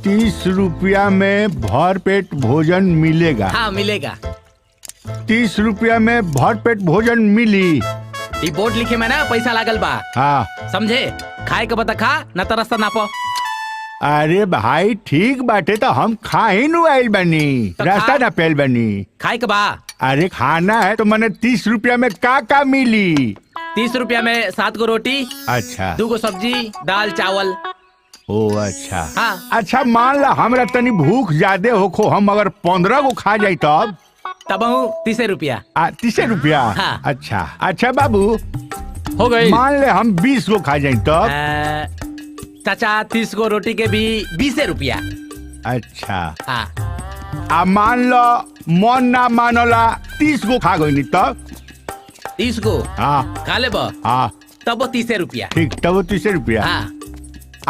30 रुपया में भर पेट भोजन मिलेगा? हाँ मिलेगा। 30 रुपया में भर पेट भोजन मिली? ई बोर्ड लिखे में ना पैसा लागल बा। हाँ समझे? खाए के बता खा, न तो रास्ता नापो। अरे भाई ठीक बाटे तो हम खा ही नु आइल बनी, तो रास्ता खा। ना पेल बनी। खाए के बा। अरे खाना है तो मैंने 30 रुपया में का मिली? 30 रुपया में 7 गो रोटी, अच्छा 2 गो सब्जी, दाल चावल। ओ अच्छा। हाँ। अच्छा मान ला हमरा तनी भूख ज्यादा होखो, हम अगर 15 गो खा जाई तब 30 रुपया। 30 रुपया? हाँ। अच्छा अच्छा बाबू हो गई। मान ले हम 20 गो खा जाई तब? चाचा 30 गो रोटी के भी 20 रुपया। अच्छा हाँ। आ मान लो मन ना मानला 30 गो खा गई तब? 30 गो हाँ खा ले हाँ तब 30 रुपया। ठीक, तब 30 रुपया। हाँ।